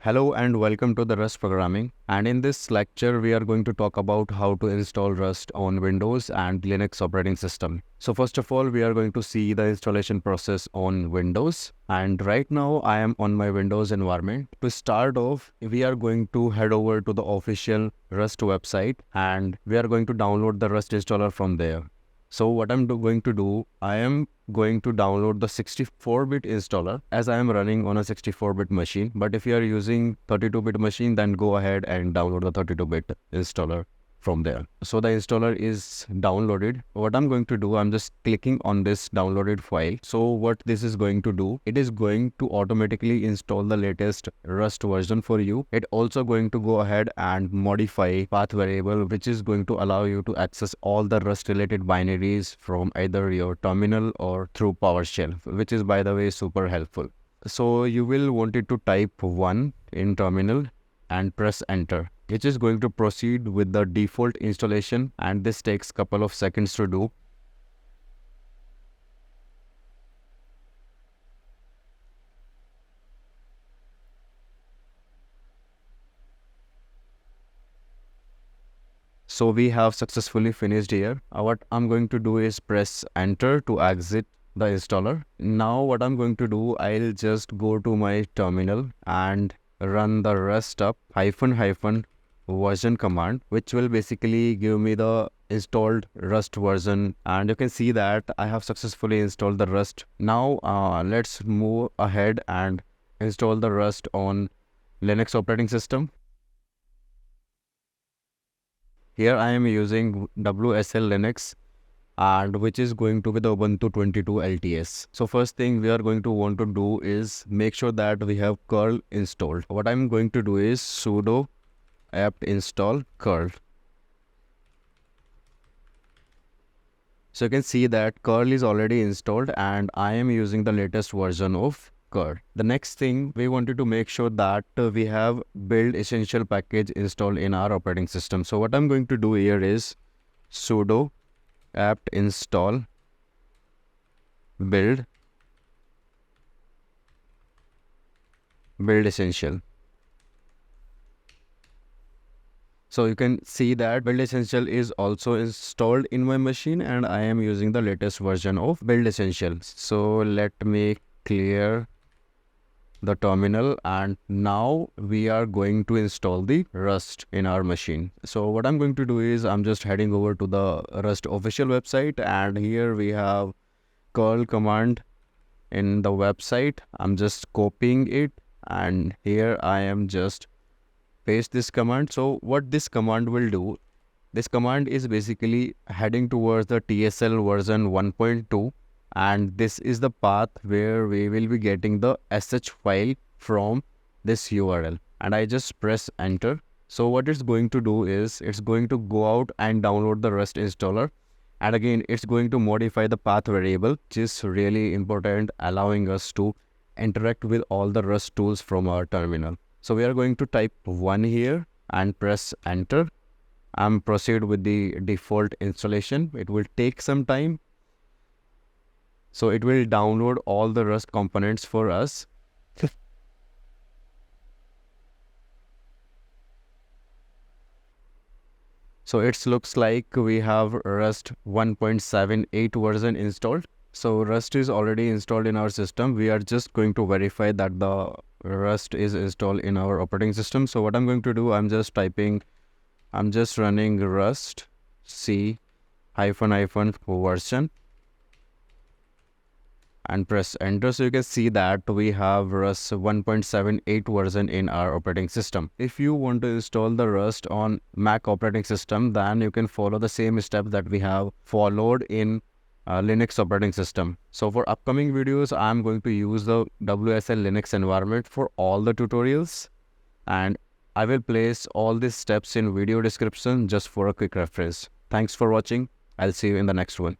Hello and welcome to the Rust programming. And in this lecture, we are going to talk about how to install Rust on Windows and Linux operating system. So first of all, we are going to see the installation process on Windows. And right now I am on my Windows environment. To start off, we are going to head over to the official Rust website and we are going to download the Rust installer from there. So what I'm going to do, I am going to download the 64-bit installer as I am running on a 64-bit machine. But if you are using 32-bit machine, then go ahead and download the 32-bit installer from there. So the installer is downloaded. What I'm going to do, I'm just clicking on this downloaded file. So what this is going to do, it is going to automatically install the latest Rust version for you. It also going to go ahead and modify path variable, which is going to allow you to access all the Rust related binaries from either your terminal or through PowerShell, which is, by the way, super helpful. So you will want it to type 1 in terminal and press enter, which is going to proceed with the default installation, and this takes a couple of seconds to do. So we have successfully finished here. What I'm going to do is press enter to exit the installer. Now what I'm going to do, I'll just go to my terminal and run the rust up -- version command, which will basically give me the installed Rust version, and you can see that I have successfully installed the Rust. Now let's move ahead and install the Rust on Linux operating system. Here I am using WSL Linux, and which is going to be the Ubuntu 22 LTS. So first thing we are going to want to do is make sure that we have curl installed. What I'm going to do is sudo apt install curl. So you can see that curl is already installed and I am using the latest version of curl. The next thing, we wanted to make sure that we have build essential package installed in our operating system. So what I'm going to do here is sudo apt install build essential. So you can see that Build Essential is also installed in my machine and I am using the latest version of Build Essential. So let me clear the terminal, and now we are going to install the Rust in our machine. So what I'm going to do is I'm just heading over to the Rust official website, and here we have curl command in the website. I'm just copying it and here I am just paste this command. So what this command will do, this command is basically heading towards the TSL version 1.2, and this is the path where we will be getting the sh file from this URL, and I just press enter. So what it's going to do is it's going to go out and download the Rust installer, and again it's going to modify the path variable, which is really important, allowing us to interact with all the Rust tools from our terminal. So we are going to type 1 here and press enter and proceed with the default installation. It will take some time. So it will download all the Rust components for us. So it looks like we have Rust 1.78 version installed. So Rust is already installed in our system. We are just going to verify that the Rust is installed in our operating system. So what I'm going to do, I'm just running Rust C -- version and press enter. So you can see that we have Rust 1.78 version in our operating system. If you want to install the Rust on Mac operating system, then you can follow the same steps that we have followed in Linux operating system. So for upcoming videos, I'm going to use the WSL Linux environment for all the tutorials, and I will place all these steps in video description just for a quick reference. Thanks for watching. I'll see you in the next one.